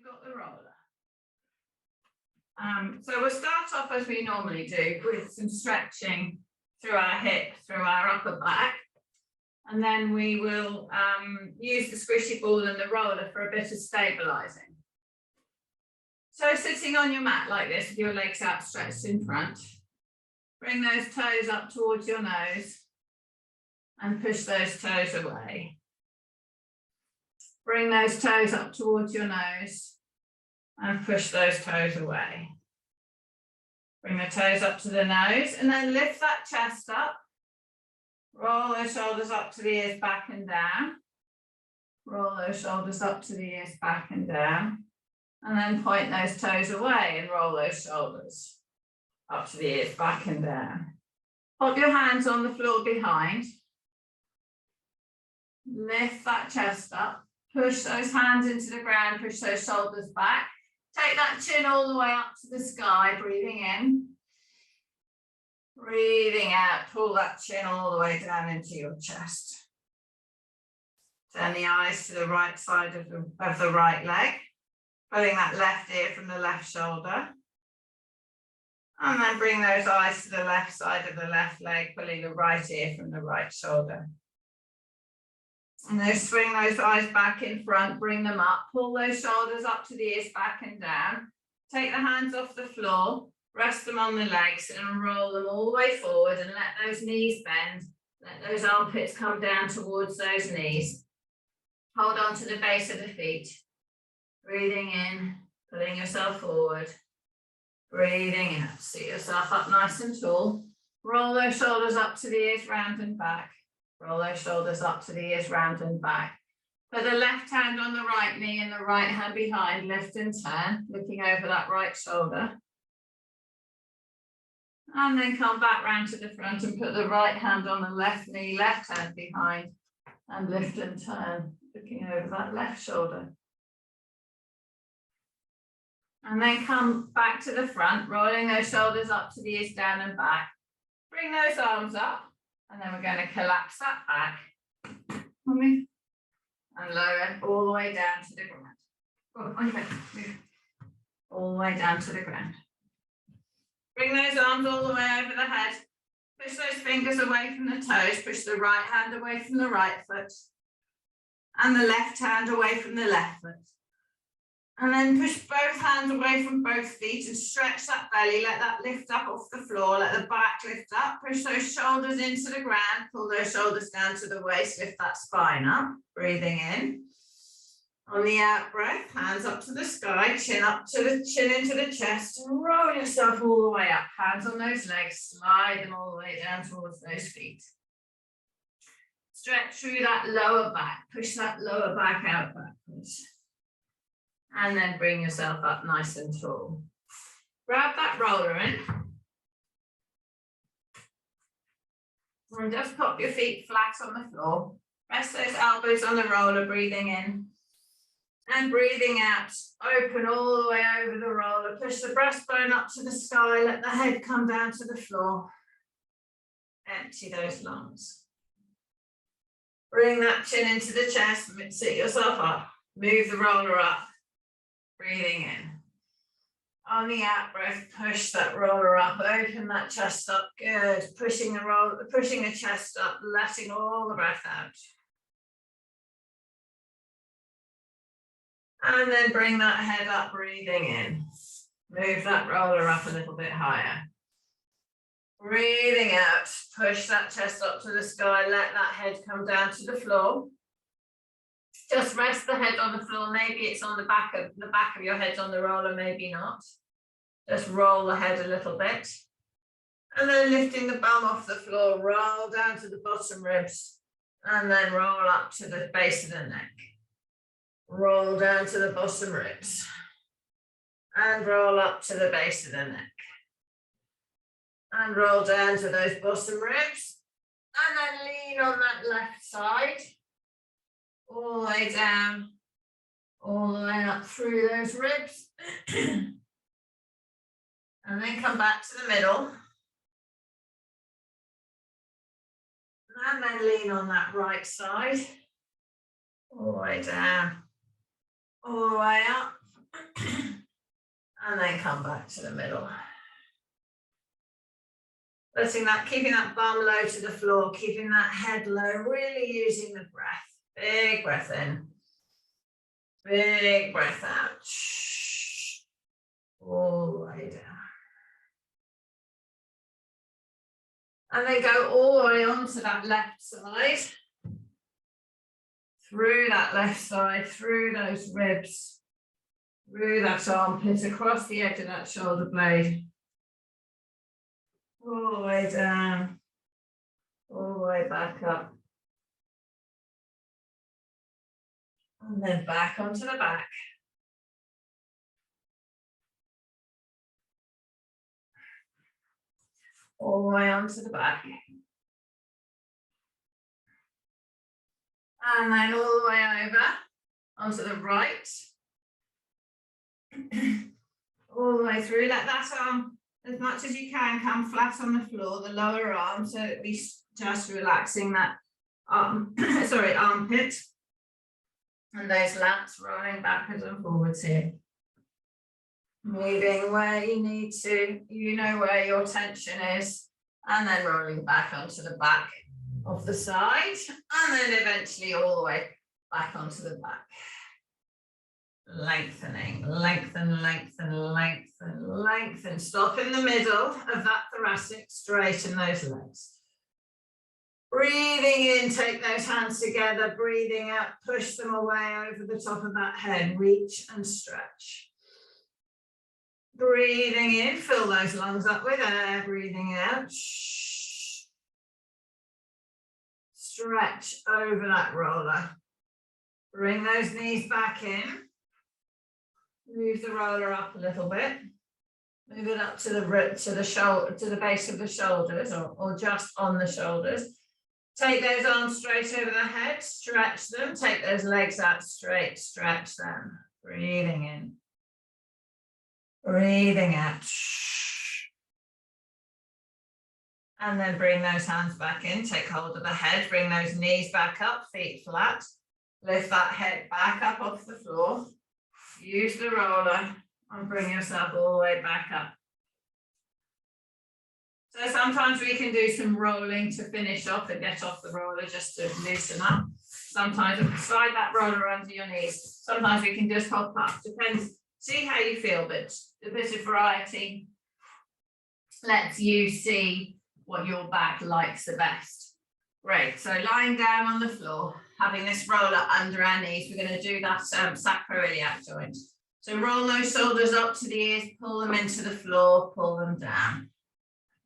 got the roller. So we'll start off as we normally do with some stretching through our hip, through our upper back. And then we will use the squishy ball and the roller for a bit of stabilising. So sitting on your mat like this with your legs outstretched in front, bring those toes up towards your nose and push those toes away. Bring those toes up towards your nose and push those toes away. Bring the toes up to the nose and then lift that chest up. Roll those shoulders up to the ears, back and down. Roll those shoulders up to the ears, back and down. And then point those toes away and roll those shoulders up to the ears, back and down. Hold your hands on the floor behind. Lift that chest up. Push those hands into the ground, push those shoulders back. Take that chin all the way up to the sky, breathing in. Breathing out, pull that chin all the way down into your chest. Turn the eyes to the right side of the right leg. Pulling that left ear from the left shoulder. And then bring those eyes to the left side of the left leg, pulling the right ear from the right shoulder. And then swing those eyes back in front, bring them up, pull those shoulders up to the ears, back and down. Take the hands off the floor, rest them on the legs and roll them all the way forward and let those knees bend. Let those armpits come down towards those knees. Hold on to the base of the feet. Breathing in, pulling yourself forward. Breathing out, sit yourself up nice and tall. Roll those shoulders up to the ears, round and back. Roll those shoulders up to the ears, round and back. Put the left hand on the right knee and the right hand behind, lift and turn, looking over that right shoulder. And then come back round to the front and put the right hand on the left knee, left hand behind, and lift and turn, looking over that left shoulder. And then come back to the front, rolling those shoulders up to the ears, down and back. Bring those arms up. And then we're going to collapse that back and lower it all the way down to the ground. Move. All the way down to the ground. Bring those arms all the way over the head. Push those fingers away from the toes. Push the right hand away from the right foot. And the left hand away from the left foot. And then push both hands away from both feet and stretch that belly. Let that lift up off the floor. Let the back lift up. Push those shoulders into the ground. Pull those shoulders down to the waist. Lift that spine up. Breathing in. On the out breath, hands up to the sky. Chin up to the chin into the chest. And roll yourself all the way up. Hands on those legs. Slide them all the way down towards those feet. Stretch through that lower back. Push that lower back out backwards. And then bring yourself up nice and tall. Grab that roller in. And just pop your feet flat on the floor. Rest those elbows on the roller, breathing in. And breathing out. Open all the way over the roller. Push the breastbone up to the sky. Let the head come down to the floor. Empty those lungs. Bring that chin into the chest. Sit yourself up. Move the roller up. Breathing in. On the out breath, push that roller up, open that chest up. Good. Pushing the chest up, letting all the breath out. And then bring that head up, breathing in. Move that roller up a little bit higher. Breathing out, push that chest up to the sky, let that head come down to the floor. Just rest the head on the floor. Maybe it's on the back of your head on the roller, maybe not. Just roll the head a little bit. And then lifting the bum off the floor, roll down to the bottom ribs. And then roll up to the base of the neck. Roll down to the bottom ribs. And roll up to the base of the neck. And roll down to those bottom ribs. And then lean on that left side. All the way down, all the way up through those ribs. And then come back to the middle. And then lean on that right side. All the way down, all the way up. And then come back to the middle. Letting that, keeping that bum low to the floor, keeping that head low, really using the breath. Big breath in. Big breath out. All the way down. And then go all the way onto that left side. Through that left side, through those ribs, through that armpit, across the edge of that shoulder blade. All the way down, all the way back up. And then back onto the back. All the way onto the back. And then all the way over onto the right. All the way through. Let that arm, as much as you can, come flat on the floor, the lower arm, so that we just relaxing that arm, armpit. And those lats rolling backwards and forwards here. Moving where you need to, you know where your tension is, and then rolling back onto the back of the side, and then eventually all the way back onto the back. Lengthening, lengthen, lengthen, lengthen, lengthen. Stop in the middle of that thoracic, straighten those legs. Breathing in, take those hands together, breathing out, push them away over the top of that head, reach and stretch. Breathing in, fill those lungs up with air, breathing out. Stretch over that roller. Bring those knees back in. Move the roller up a little bit. Move it up to the shoulder, to the base of the shoulders, or just on the shoulders. Take those arms straight over the head, stretch them, take those legs out straight, stretch them. Breathing in. Breathing out. And then bring those hands back in, take hold of the head, bring those knees back up, feet flat. Lift that head back up off the floor. Use the roller and bring yourself all the way back up. So sometimes we can do some rolling to finish off and get off the roller just to loosen up. Sometimes slide that roller under your knees. Sometimes we can just hop up. Depends, see how you feel, but a bit of variety lets you see what your back likes the best. Great, so lying down on the floor, having this roller under our knees, we're going to do that sacroiliac joint. So roll those shoulders up to the ears, pull them into the floor, pull them down.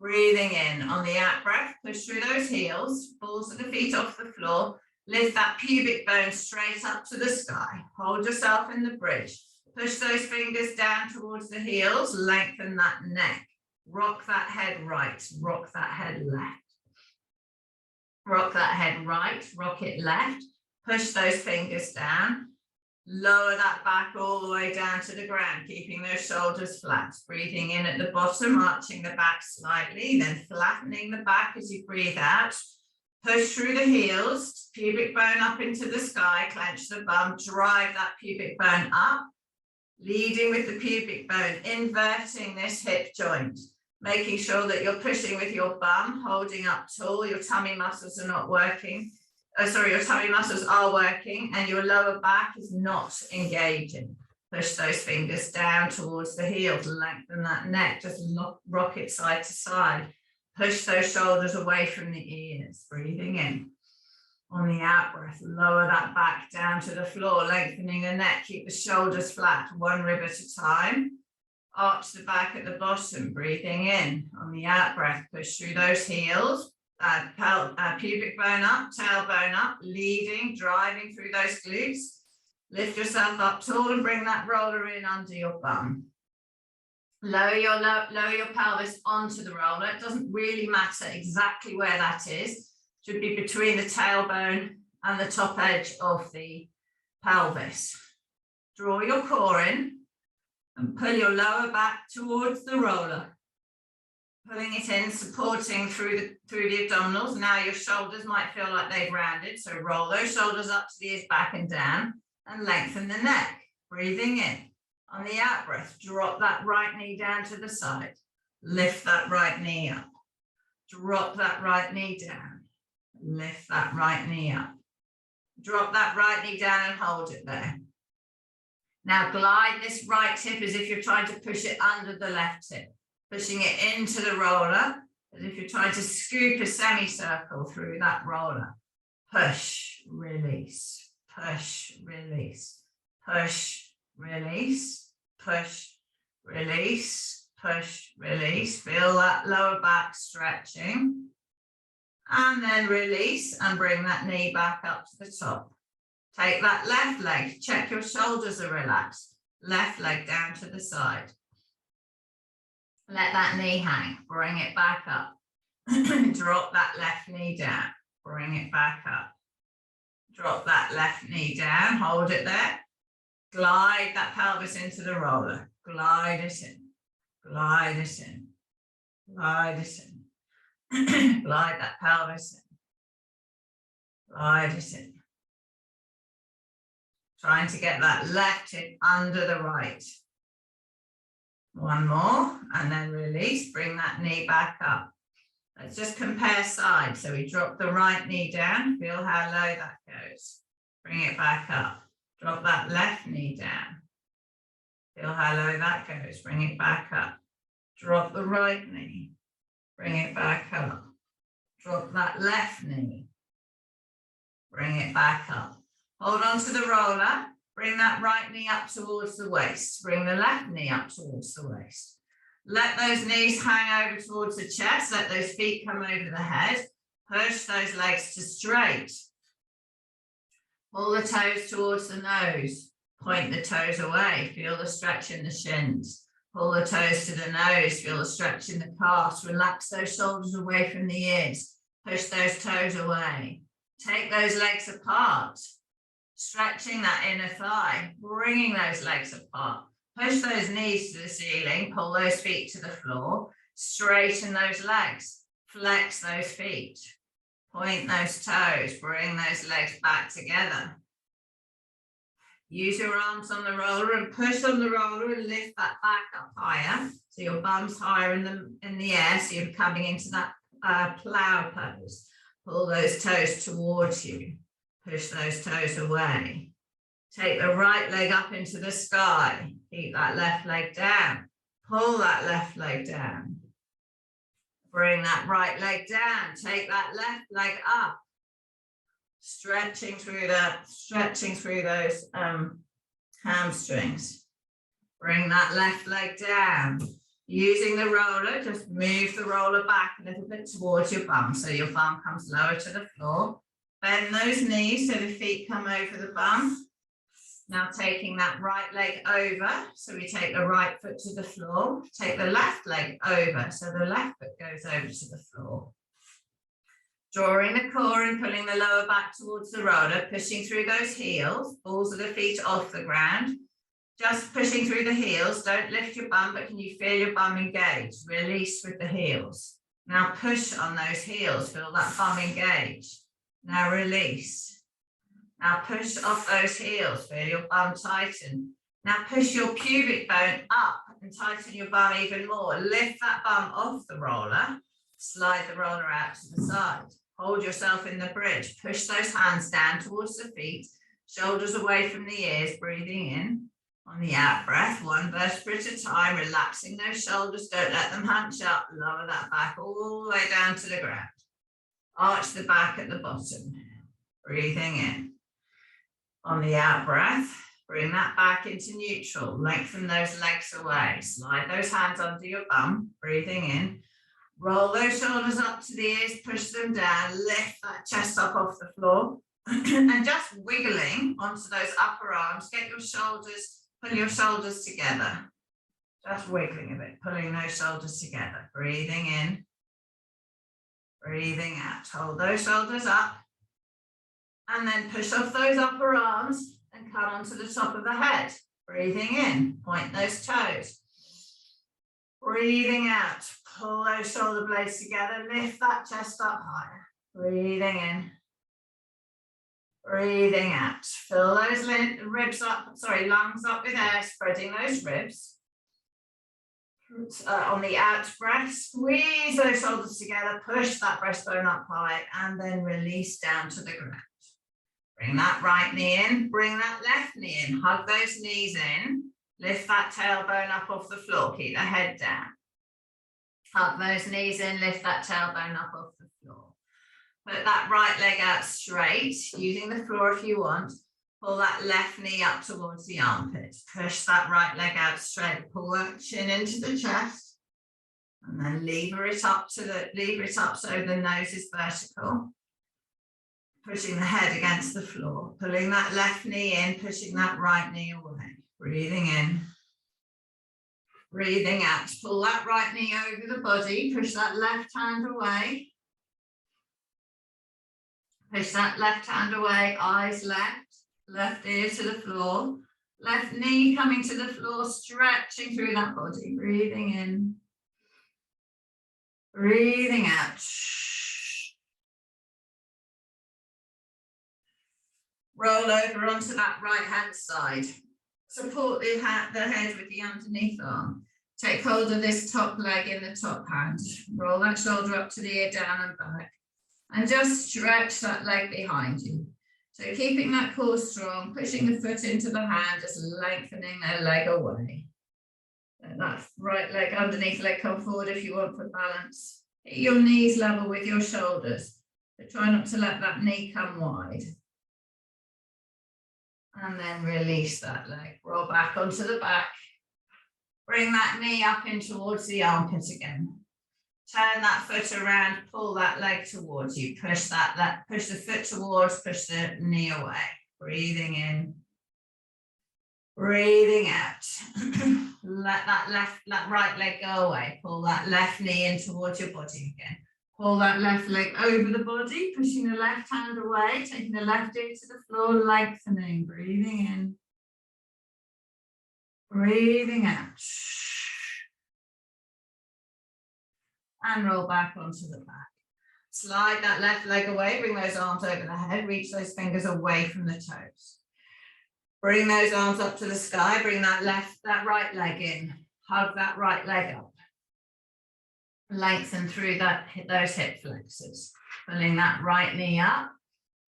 Breathing in on the out breath, push through those heels, balls of the feet off the floor, lift that pubic bone straight up to the sky. Hold yourself in the bridge. Push those fingers down towards the heels, lengthen that neck. Rock that head right, rock that head left. Rock that head right, rock it left. Push those fingers down. Lower that back all the way down to the ground, keeping those shoulders flat. Breathing in at the bottom, arching the back slightly, then flattening the back as you breathe out. Push through the heels, pubic bone up into the sky, clench the bum, drive that pubic bone up, leading with the pubic bone, inverting this hip joint, making sure that you're pushing with your bum, holding up tall, your tummy muscles are not working. Your tummy muscles are working and your lower back is not engaging. Push those fingers down towards the heels, lengthen that neck, just rock it side to side. Push those shoulders away from the ears, breathing in. On the out breath, lower that back down to the floor, lengthening the neck, keep the shoulders flat, one rib at a time. Arch the back at the bottom, breathing in. On the out breath, push through those heels. Pubic bone up, tailbone up, leading, driving through those glutes. Lift yourself up tall and bring that roller in under your bum. Lower your pelvis onto the roller. It doesn't really matter exactly where that is. It should be between the tailbone and the top edge of the pelvis. Draw your core in and pull your lower back towards the roller. Pulling it in, supporting through the abdominals. Now your shoulders might feel like they've rounded, so roll those shoulders up to the ears, back and down, and lengthen the neck. Breathing in. On the out breath, drop that right knee down to the side. Lift that right knee up. Drop that right knee down. Lift that right knee up. Drop that right knee down and hold it there. Now glide this right hip as if you're trying to push it under the left hip. Pushing it into the roller as if you're trying to scoop a semicircle through that roller. Push, release, push, release, push, release, push, release, push, release. Feel that lower back stretching. And then release and bring that knee back up to the top. Take that left leg, check your shoulders are relaxed. Left leg down to the side. Let that knee hang, bring it back up. Drop that left knee down, bring it back up. Drop that left knee down, hold it there. Glide that pelvis into the roller. Glide it in, glide it in, glide it in. Glide that pelvis in, glide it in. Trying to get that left hip under the right. One more, and then release, bring that knee back up. Let's just compare sides. So we drop the right knee down, feel how low that goes. Bring it back up. Drop that left knee down. Feel how low that goes, bring it back up. Drop the right knee, bring it back up. Drop that left knee, bring it back up. Hold on to the roller, bring that right knee up towards the waist. Bring the left knee up towards the waist. Let those knees hang over towards the chest. Let those feet come over the head. Push those legs to straight. Pull the toes towards the nose. Point the toes away. Feel the stretch in the shins. Pull the toes to the nose. Feel the stretch in the calves. Relax those shoulders away from the ears. Push those toes away. Take those legs apart. Stretching that inner thigh, bringing those legs apart. Push those knees to the ceiling, pull those feet to the floor, straighten those legs, flex those feet, point those toes, bring those legs back together. Use your arms on the roller and push on the roller and lift that back up higher. So your bum's higher in the air, so you're coming into that plow pose. Pull those toes towards you. Push those toes away. Take the right leg up into the sky. Keep that left leg down. Pull that left leg down. Bring that right leg down. Take that left leg up. Stretching through those hamstrings. Bring that left leg down. Using the roller, just move the roller back a little bit towards your bum so your bum comes lower to the floor. Bend those knees so the feet come over the bum. Now taking that right leg over, so we take the right foot to the floor. Take the left leg over, so the left foot goes over to the floor. Drawing the core and pulling the lower back towards the roller, pushing through those heels, balls of the feet off the ground. Just pushing through the heels, don't lift your bum, but can you feel your bum engage? Release with the heels. Now push on those heels, feel that bum engage. Now release. Now push off those heels, feel your bum tighten. Now push your pubic bone up and tighten your bum even more. Lift that bum off the roller, slide the roller out to the side. Hold yourself in the bridge, push those hands down towards the feet, shoulders away from the ears, breathing in. On the out breath, one vertebra at a time, relaxing those shoulders, don't let them hunch up, lower that back all the way down to the ground. Arch the back at the bottom, breathing in. On the out breath, bring that back into neutral, lengthen those legs away, slide those hands under your bum, breathing in. Roll those shoulders up to the ears, push them down, lift that chest up off the floor, and just wiggling onto those upper arms, get your shoulders, pull your shoulders together. Just wiggling a bit, pulling those shoulders together, breathing in. Breathing out, hold those shoulders up and then push off those upper arms and come onto the top of the head. Breathing in, point those toes. Breathing out, pull those shoulder blades together, lift that chest up higher. Breathing in. Breathing out. Fill those ribs up, lungs up with air, spreading those ribs. On the out breath, squeeze those shoulders together, push that breastbone up high, and then release down to the ground. Bring that right knee in, bring that left knee in, hug those knees in, lift that tailbone up off the floor, keep the head down. Hug those knees in, lift that tailbone up off the floor. Put that right leg out straight, using the floor if you want. Pull that left knee up towards the armpit. Push that right leg out straight. Pull that chin into the chest. And then lever it up so the nose is vertical. Pushing the head against the floor. Pulling that left knee in, pushing that right knee away. Breathing in. Breathing out. Pull that right knee over the body. Push that left hand away. Push that left hand away, eyes left, left ear to the floor, left knee coming to the floor, stretching through that body, breathing in, breathing out. Roll over onto that right hand side. Support the head with the underneath arm. Take hold of this top leg in the top hand. Roll that shoulder up to the ear, down and back. And just stretch that leg behind you. So keeping that core strong, pushing the foot into the hand, just lengthening that leg away. Let that right leg, underneath leg come forward if you want for balance. Hit your knees level with your shoulders, but try not to let that knee come wide. And then release that leg. Roll back onto the back. Bring that knee up in towards the armpit again. Turn that foot around, pull that leg towards you. Push the foot towards, push the knee away. Breathing in. Breathing out. Let that right leg go away. Pull that left knee in towards your body again. Pull that left leg over the body, pushing the left hand away, taking the left ear to the floor, lengthening. Breathing in. Breathing out. And roll back onto the back. Slide that left leg away, bring those arms over the head, reach those fingers away from the toes. Bring those arms up to the sky, bring that right leg in, hug that right leg up. Lengthen through those hip flexors. Pulling that right knee up,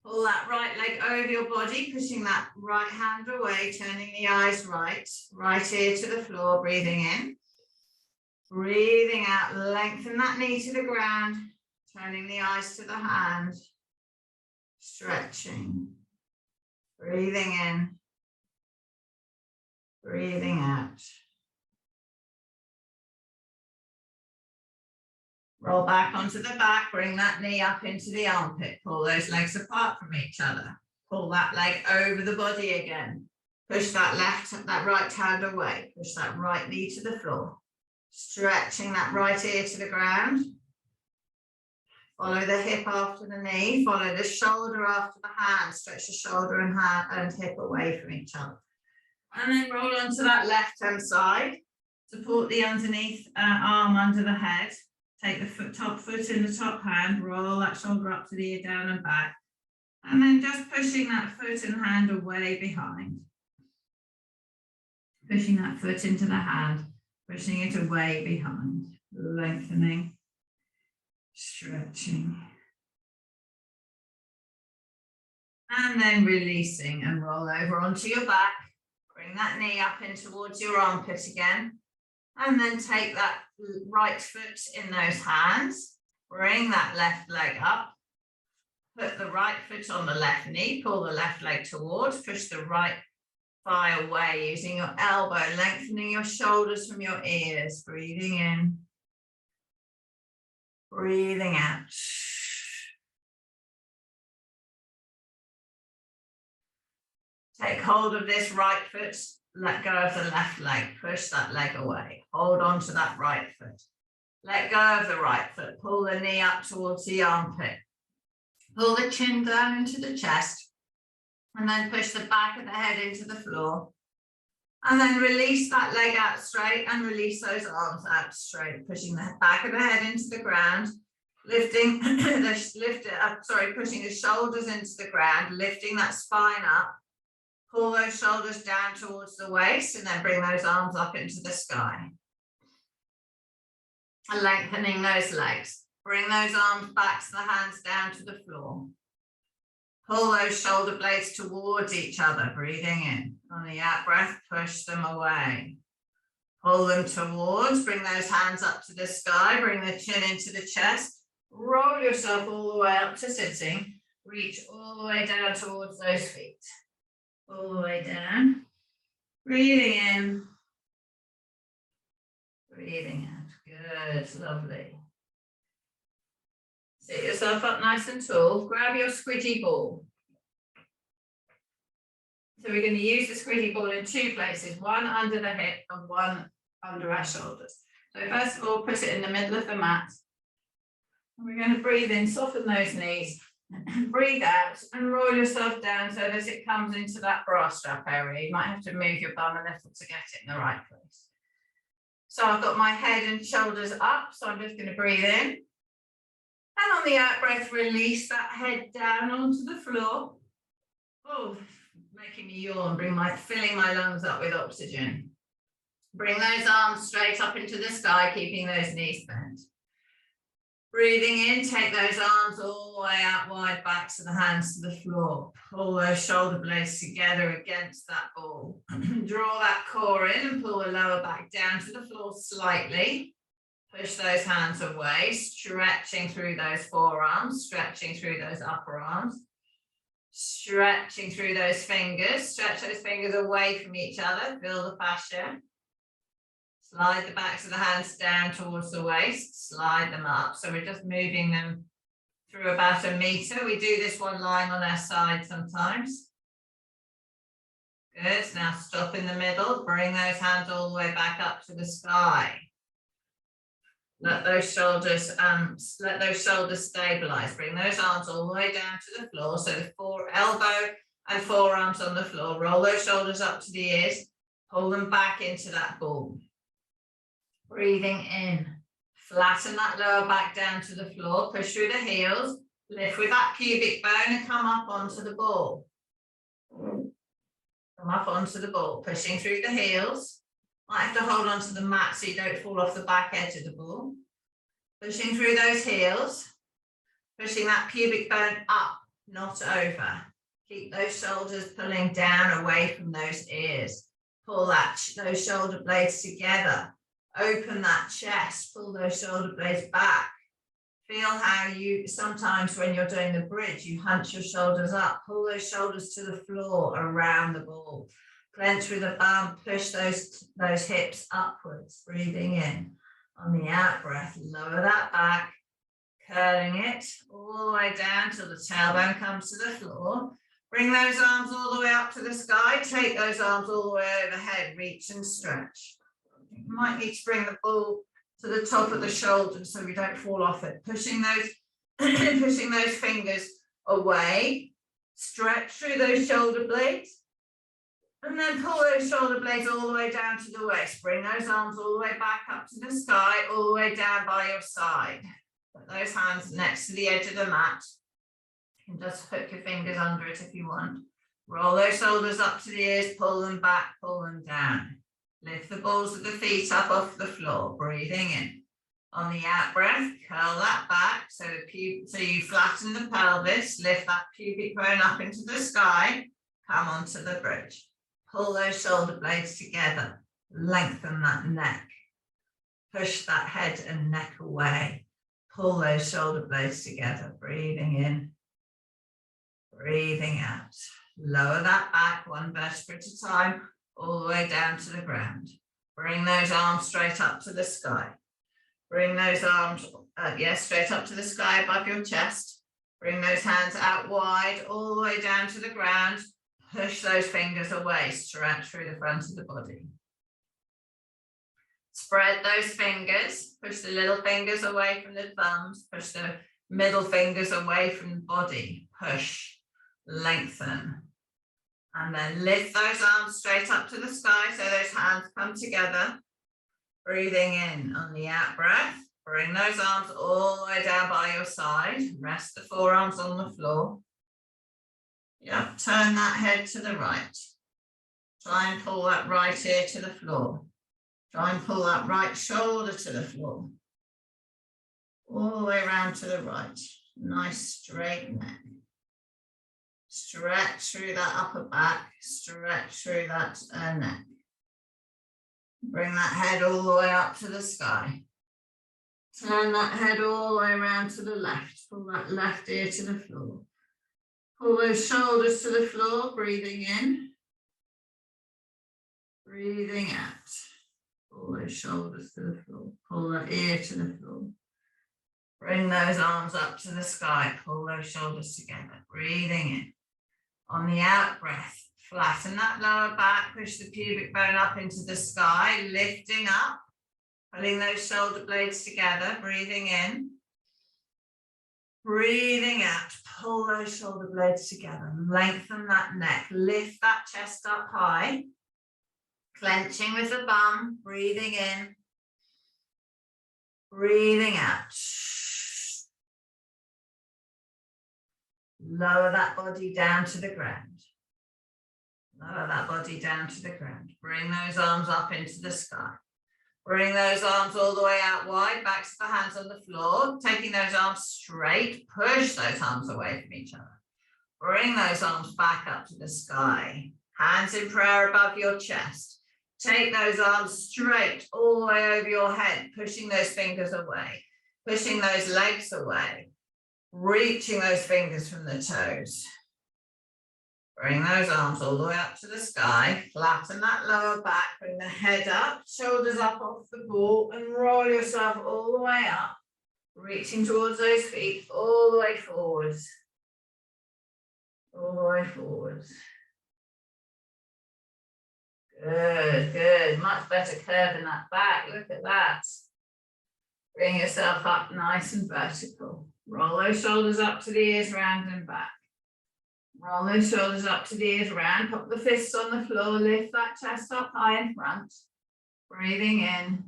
pull that right leg over your body, pushing that right hand away, turning the eyes right ear to the floor, breathing in. Breathing out, lengthen that knee to the ground, turning the eyes to the hand, stretching, breathing in, breathing out. Roll back onto the back, bring that knee up into the armpit, pull those legs apart from each other, pull that leg over the body again, push that right hand away, push that right knee to the floor. Stretching that right ear to the ground. Follow the hip after the knee. Follow the shoulder after the hand. Stretch the shoulder and hip away from each other. And then roll onto that left hand side. Support the underneath arm under the head. Take the top foot in the top hand. Roll that shoulder up to the ear, down and back. And then just pushing that foot and hand away behind. Pushing that foot into the hand. Pushing it away behind, lengthening, stretching. And then releasing and roll over onto your back. Bring that knee up in towards your armpit again. And then take that right foot in those hands. Bring that left leg up. Put the right foot on the left knee. Pull the left leg towards. Push the right thigh away using your elbow, lengthening your shoulders from your ears, breathing in, breathing out. Take hold of this right foot, let go of the left leg, push that leg away, hold on to that right foot. Let go of the right foot, pull the knee up towards the armpit, pull the chin down into the chest, and then push the back of the head into the floor. And then release that leg out straight and release those arms out straight, pushing the back of the head into the ground. Lifting, lift it up, sorry, pushing the shoulders into the ground, lifting that spine up. Pull those shoulders down towards the waist and then bring those arms up into the sky. And lengthening those legs. Bring those arms back to the hands down to the floor. Pull those shoulder blades towards each other, breathing in. On the out breath, push them away. Pull them towards, bring those hands up to the sky, bring the chin into the chest. Roll yourself all the way up to sitting. Reach all the way down towards those feet. All the way down. Breathing in. Breathing out. Good, lovely. Sit yourself up nice and tall. Grab your squidgy ball. So we're going to use the squidgy ball in two places, one under the hip and one under our shoulders. So first of all, put it in the middle of the mat. And we're going to breathe in, soften those knees, breathe out and roll yourself down so that it comes into that bra strap area. You might have to move your bum a little to get it in the right place. So I've got my head and shoulders up, so I'm just going to breathe in. And on the out breath, release that head down onto the floor. Oh, making me yawn, filling my lungs up with oxygen. Bring those arms straight up into the sky, keeping those knees bent. Breathing in, take those arms all the way out wide back to the hands to the floor. Pull those shoulder blades together against that ball. Draw that core in and pull the lower back down to the floor slightly. Push those hands away, stretching through those forearms, stretching through those upper arms. Stretching through those fingers, stretch those fingers away from each other, feel the fascia. Slide the backs of the hands down towards the waist, slide them up. So we're just moving them through about 1 meter. We do this one lying on our side sometimes. Good, now stop in the middle, bring those hands all the way back up to the sky. Let those shoulders stabilize. Bring those arms all the way down to the floor. So the elbow and forearms on the floor. Roll those shoulders up to the ears. Pull them back into that ball. Breathing in. Flatten that lower back down to the floor. Push through the heels. Lift with that pubic bone and come up onto the ball. Come up onto the ball. Pushing through the heels. Might have to hold onto the mat so you don't fall off the back edge of the ball. Pushing through those heels. Pushing that pubic bone up, not over. Keep those shoulders pulling down away from those ears. Pull those shoulder blades together. Open that chest. Pull those shoulder blades back. Feel how sometimes when you're doing the bridge, you hunch your shoulders up. Pull those shoulders to the floor around the ball. Clench with the bum, push those hips upwards, breathing in. On the out breath, lower that back, curling it all the way down till the tailbone comes to the floor. Bring those arms all the way up to the sky, take those arms all the way overhead, reach and stretch. You might need to bring the ball to the top of the shoulders so we don't fall off it. Pushing those fingers away, stretch through those shoulder blades. And then pull those shoulder blades all the way down to the waist. Bring those arms all the way back up to the sky, all the way down by your side. Put those hands next to the edge of the mat. You can just hook your fingers under it if you want. Roll those shoulders up to the ears, pull them back, pull them down. Lift the balls of the feet up off the floor, breathing in. On the out breath, curl that back so you flatten the pelvis, lift that pubic bone up into the sky, come onto the bridge. Pull those shoulder blades together, lengthen that neck, push that head and neck away, pull those shoulder blades together, breathing in, breathing out. Lower that back 1 vertebra at a time, all the way down to the ground. Bring those arms straight up to the sky. Bring those arms, straight up to the sky above your chest. Bring those hands out wide, all the way down to the ground. Push those fingers away, stretch through the front of the body. Spread those fingers, push the little fingers away from the thumbs, push the middle fingers away from the body, push, lengthen. And then lift those arms straight up to the sky so those hands come together. Breathing in on the out breath, Bring those arms all the way down by your side. Rest the forearms on the floor. Yep, turn that head to the right. Try and pull that right ear to the floor. Try and pull that right shoulder to the floor. All the way around to the right. Nice straight neck. Stretch through that upper back. Stretch through that neck. Bring that head all the way up to the sky. Turn that head all the way around to the left. Pull that left ear to the floor. Pull those shoulders to the floor, breathing in. Breathing out. Pull those shoulders to the floor. Pull that ear to the floor. Bring those arms up to the sky. Pull those shoulders together. Breathing in. On the out breath, flatten that lower back. Push the pubic bone up into the sky. Lifting up. Pulling those shoulder blades together. Breathing in. Breathing out. Pull those shoulder blades together. Lengthen that neck. Lift that chest up high. Clenching with the bum, breathing in, breathing out. Lower that body down to the ground. Lower that body down to the ground. Bring those arms up into the sky. Bring those arms all the way out wide, back to the hands on the floor. Taking those arms straight, push those arms away from each other. Bring those arms back up to the sky. Hands in prayer above your chest. Take those arms straight all the way over your head, pushing those fingers away, pushing those legs away, reaching those fingers from the toes. Bring those arms all the way up to the sky, flatten that lower back, bring the head up, shoulders up off the ball, and roll yourself all the way up, reaching towards those feet all the way forwards. All the way forwards. Good, good. Much better curve in that back. Look at that. Bring yourself up nice and vertical. Roll those shoulders up to the ears, round and back. Roll those shoulders up to the ears, round. Pop the fists on the floor. Lift that chest up high in front. Breathing in.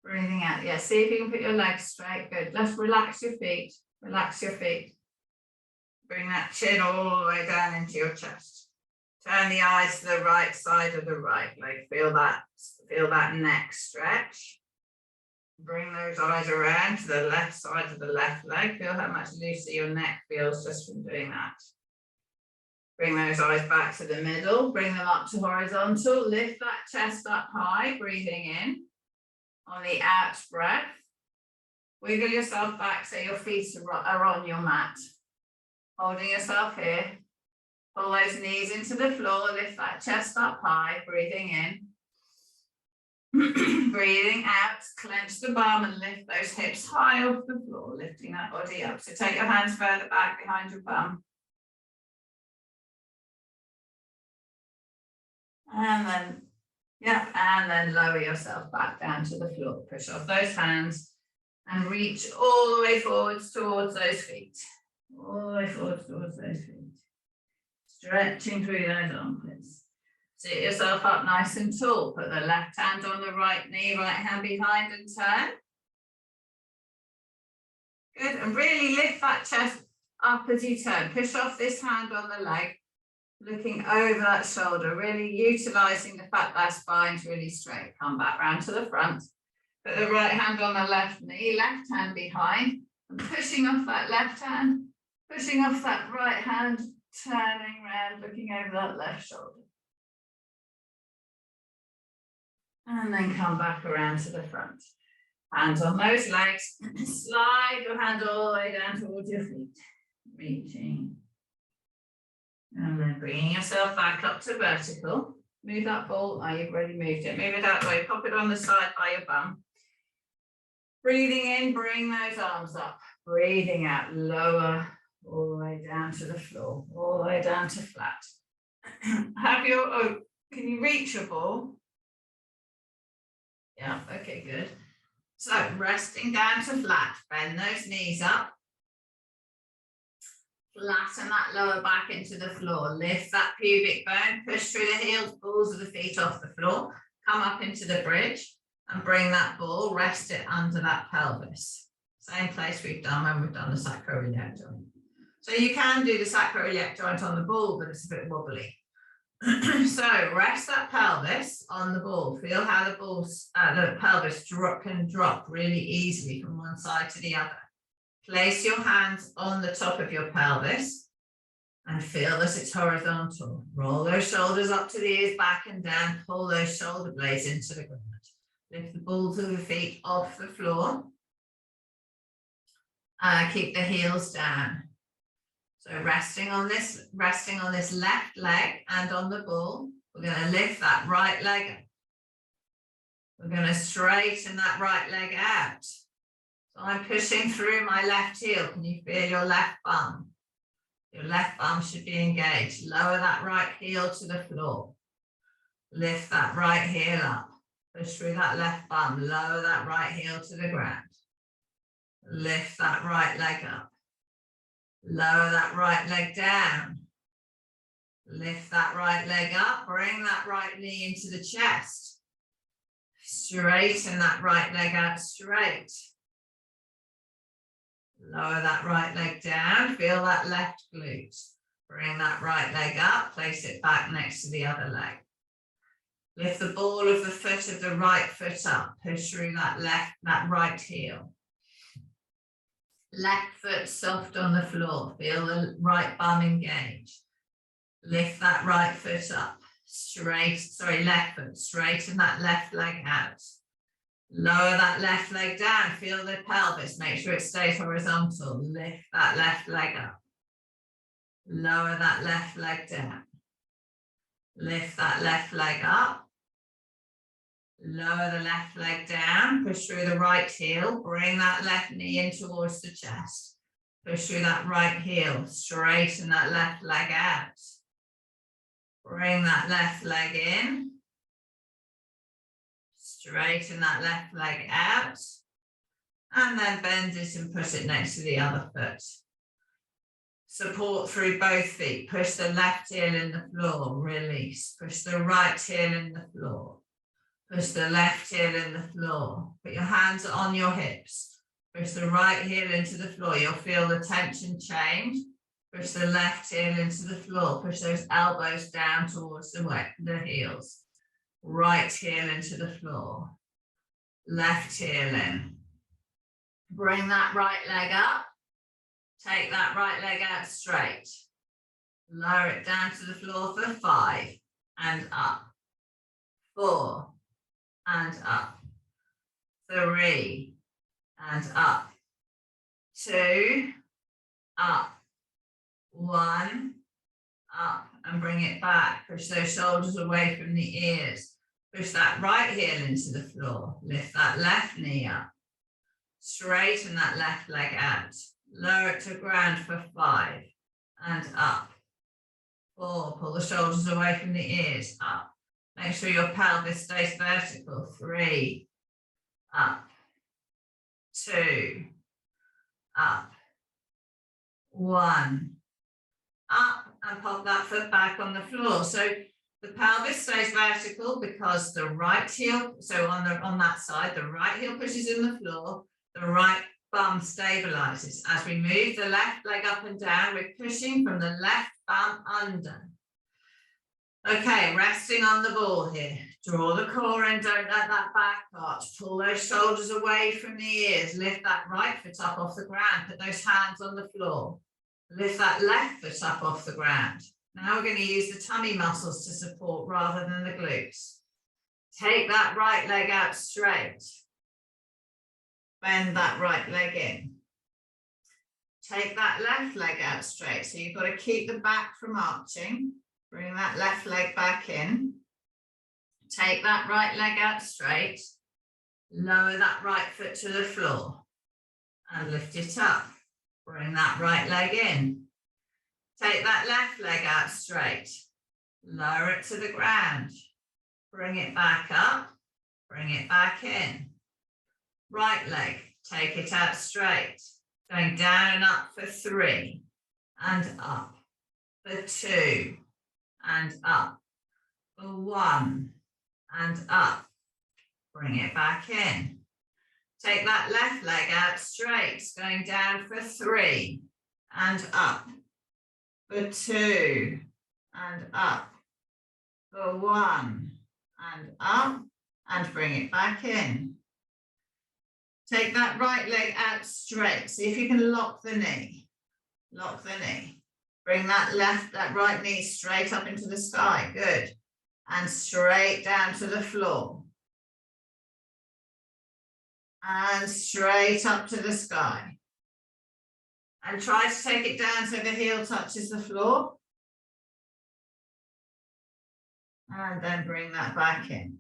Breathing out. Yeah, see if you can put your legs straight. Good. Let's relax your feet. Relax your feet. Bring that chin all the way down into your chest. Turn the eyes to the right side of the right leg. Feel that neck stretch. Bring those eyes around to the left side of the left leg. Feel how much looser your neck feels just from doing that. Bring those eyes back to the middle. Bring them up to horizontal. Lift that chest up high, breathing in. On the out breath, wiggle yourself back so your feet are on your mat. Holding yourself here. Pull those knees into the floor, lift that chest up high, breathing in. Breathing out, clench the bum and lift those hips high off the floor, lifting that body up. So take your hands further back behind your bum. And then, yeah, and then lower yourself back down to the floor. Push off those hands and reach all the way forwards towards those feet. All the way forwards towards those feet. Stretching through those armpits. Sit yourself up nice and tall. Put the left hand on the right knee, right hand behind and turn. Good, and really lift that chest up as you turn. Push off this hand on the leg, looking over that shoulder, really utilising the fact that spine's really straight. Come back round to the front. Put the right hand on the left knee, left hand behind, and pushing off that left hand, pushing off that right hand, turning around, looking over that left shoulder. And then come back around to the front. Hands on those legs. Slide your hand all the way down towards your feet. Reaching. And then bringing yourself back up to vertical. Move that ball. Oh, you've already moved it. Move it that way. Pop it on the side by your bum. Breathing in, bring those arms up. Breathing out, lower. All the way down to the floor, all the way down to flat. Have your, can you reach your ball? Yeah, okay, good. So resting down to flat, bend those knees up. Flatten that lower back into the floor. Lift that pubic bone, push through the heels, balls of the feet off the floor. Come up into the bridge. and bring that ball, rest it under that pelvis. Same place we've done when we've done the sacroiliac joint. So you can do the sacroiliac joint on the ball, but it's a bit wobbly. So rest that pelvis on the ball. Feel how the pelvis can drop really easily from one side to the other. Place your hands on the top of your pelvis and feel that it's horizontal. Roll those shoulders up to the ears, back and down. Pull those shoulder blades into the ground. Lift the balls of the feet off the floor. Keep the heels down. So resting on this left leg and on the ball, we're going to lift that right leg up. We're going to straighten that right leg out. So I'm pushing through my left heel. Can you feel your left bum? Your left bum should be engaged. Lower that right heel to the floor. Lift that right heel up. Push through that left bum. Lower that right heel to the ground. Lift that right leg up. Lower that right leg down. Lift that right leg up. Bring that right knee into the chest. Straighten that right leg out straight. Lower that right leg down. Feel that left glute. Bring that right leg up. Place it back next to the other leg. Lift the ball of the foot of the right foot up. Push through that right heel. Left foot soft on the floor. Feel the right bum engaged. Lift that right foot up. Left foot. Straighten that left leg out. Lower that left leg down. Feel the pelvis. Make sure it stays horizontal. Lift that left leg up. Lower that left leg down. Lift that left leg up. Lower the left leg down, push through the right heel, bring that left knee in towards the chest. Push through that right heel, straighten that left leg out. Bring that left leg in. Straighten that left leg out. And then bend it and put it next to the other foot. Support through both feet. Push the left heel in the floor, release. Push the right heel in the floor. Push the left heel in the floor. Put your hands on your hips. Push the right heel into the floor. You'll feel the tension change. Push the left heel into the floor. Push those elbows down towards the heels. Right heel into the floor. Left heel in. Bring that right leg up. Take that right leg out straight. Lower it down to the floor for 5 and up. 4 and up. 3 and up. 2 up. 1 up and bring it back. Push those shoulders away from the ears. Push that right heel into the floor. Lift that left knee up. Straighten that left leg out. Lower it to ground for 5 and up. 4, pull the shoulders away from the ears, up. Make sure your pelvis stays vertical. 3, up. 2, up. 1, up, and pop that foot back on the floor. So the pelvis stays vertical because the right heel, so on that side, the right heel pushes in the floor, the right bum stabilizes. As we move the left leg up and down, we're pushing from the left bum under. Okay, resting on the ball here. Draw the core in, don't let that back arch. Pull those shoulders away from the ears. Lift that right foot up off the ground. Put those hands on the floor. Lift that left foot up off the ground. Now we're going to use the tummy muscles to support rather than the glutes. Take that right leg out straight. Bend that right leg in. Take that left leg out straight. So you've got to keep the back from arching. Bring that left leg back in. Take that right leg out straight. Lower that right foot to the floor. And lift it up. Bring that right leg in. Take that left leg out straight. Lower it to the ground. Bring it back up. Bring it back in. Right leg, take it out straight. Going down and up for 3. And up for 2. And up for 1. And up Bring it back in. Take that left leg out straight, going down for 3 and up, for 2 and up, for 1 and up, and bring it back in. Take that right leg out straight. See if you can lock the knee. Lock the knee. Bring that right knee straight up into the sky. Good. And straight down to the floor. And straight up to the sky. And try to take it down so the heel touches the floor. And then bring that back in.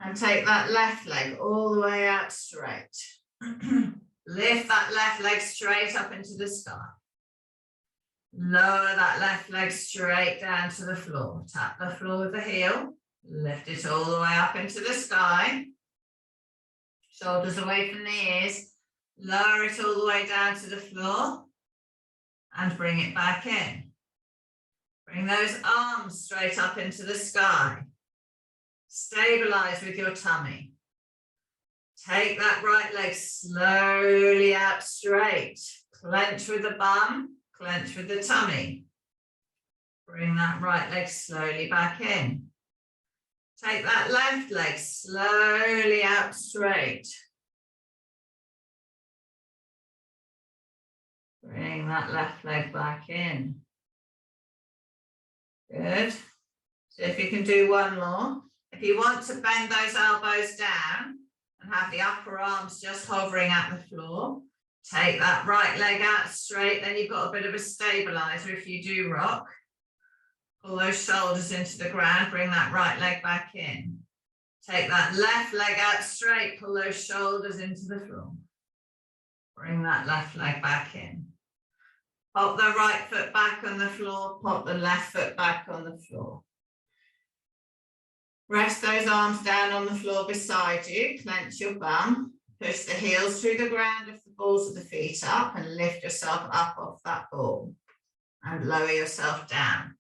And take that left leg all the way out straight. Lift that left leg straight up into the sky. Lower that left leg straight down to the floor. Tap the floor with the heel. Lift it all the way up into the sky. Shoulders away from the ears. Lower it all the way down to the floor. And bring it back in. Bring those arms straight up into the sky. Stabilize with your tummy. Take that right leg slowly out straight. Clench with the bum, clench with the tummy. Bring that right leg slowly back in. Take that left leg slowly out straight. Bring that left leg back in. Good. So if you can do one more. If you want to bend those elbows down and have the upper arms just hovering at the floor, take that right leg out straight, then you've got a bit of a stabilizer if you do rock. Pull those shoulders into the ground, bring that right leg back in. Take that left leg out straight, pull those shoulders into the floor. Bring that left leg back in. Pop the right foot back on the floor, pop the left foot back on the floor. Rest those arms down on the floor beside you, clench your bum, push the heels through the ground of the balls of the feet up and lift yourself up off that ball and lower yourself down.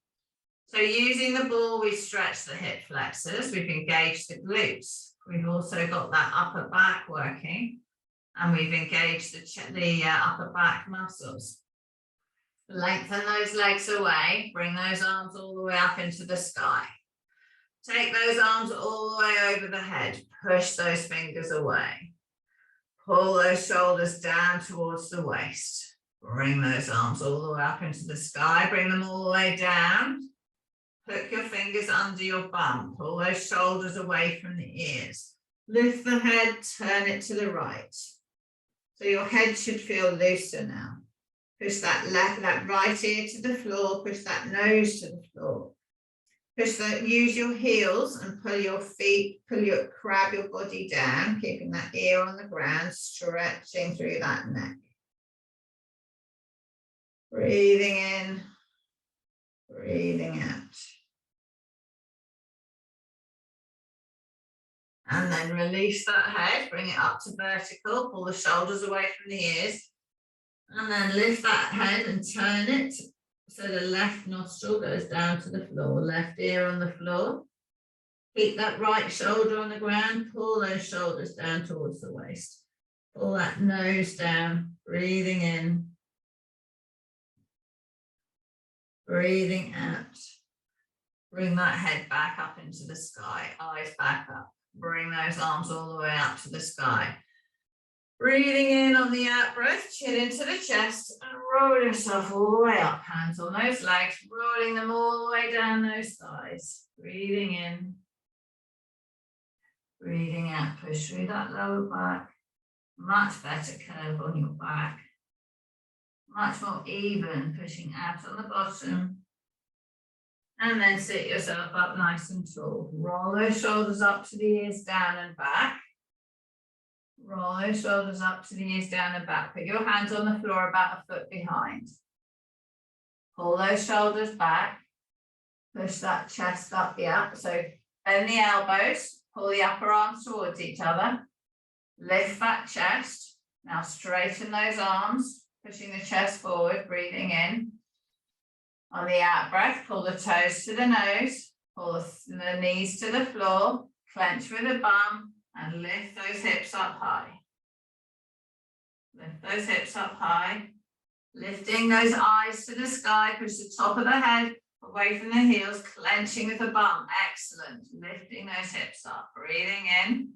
So using the ball, we stretch the hip flexors, we've engaged the glutes. We've also got that upper back working and we've engaged the upper back muscles. Lengthen those legs away, bring those arms all the way up into the sky. Take those arms all the way over the head, push those fingers away. Pull those shoulders down towards the waist. Bring those arms all the way up into the sky, bring them all the way down. Hook your fingers under your bum, pull those shoulders away from the ears. Lift the head, turn it to the right. So your head should feel looser now. Push that right ear to the floor, push that nose to the floor. Use your heels and pull your feet, crab your body down, keeping that ear on the ground, stretching through that neck. Breathing in, breathing out. And then release that head, bring it up to vertical, pull the shoulders away from the ears. And then lift that head and turn it. So the left nostril goes down to the floor, left ear on the floor. Keep that right shoulder on the ground, pull those shoulders down towards the waist. Pull that nose down, breathing in. Breathing out. Bring that head back up into the sky, eyes back up. Bring those arms all the way up to the sky. Breathing in on the out breath, chin into the chest and roll yourself all the way up. Hands on those legs, rolling them all the way down those thighs. Breathing in. Breathing out, push through that lower back. Much better curve on your back. Much more even, pushing out on the bottom. And then sit yourself up nice and tall. Roll those shoulders up to the ears, down and back. Roll those shoulders up to the ears, down and back. Put your hands on the floor about a foot behind. Pull those shoulders back. Push that chest up, yeah. So bend the elbows, pull the upper arms towards each other. Lift that chest. Now straighten those arms, pushing the chest forward, breathing in. On the out breath, pull the toes to the nose, pull the knees to the floor. clench with the bum and lift those hips up high. Lift those hips up high. Lifting those eyes to the sky, push the top of the head away from the heels, clenching with the bum. Excellent. Lifting those hips up, breathing in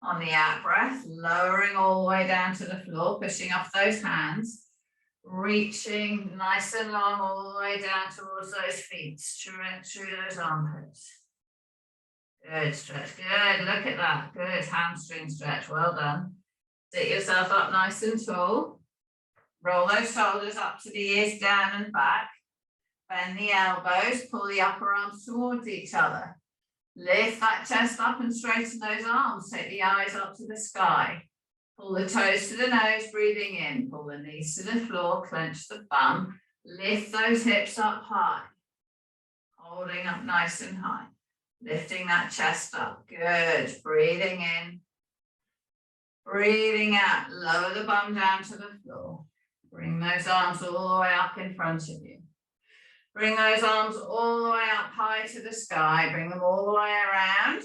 on the out breath, lowering all the way down to the floor, pushing off those hands, reaching nice and long all the way down towards those feet, stretch through those armpits. Good stretch, good, look at that, good hamstring stretch, well done. Sit yourself up nice and tall. Roll those shoulders up to the ears, down and back. Bend the elbows, pull the upper arms towards each other. Lift that chest up and straighten those arms. Take the eyes up to the sky. Pull the toes to the nose, breathing in. Pull the knees to the floor, clench the bum. Lift those hips up high. Holding up nice and high. Lifting that chest up. Good. Breathing in. Breathing out. Lower the bum down to the floor. Bring those arms all the way up in front of you. Bring those arms all the way up high to the sky. Bring them all the way around.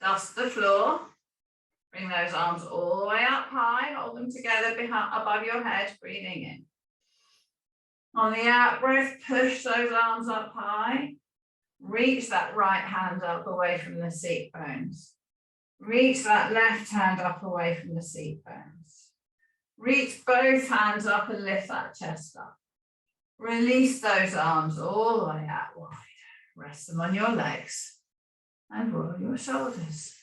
Dust the floor. Bring those arms all the way up high. Hold them together above your head. Breathing in. On the out breath, push those arms up high. Reach that right hand up away from the seat bones. Reach that left hand up away from the seat bones. Reach both hands up and lift that chest up. Release those arms all the way out wide. Rest them on your legs and roll your shoulders.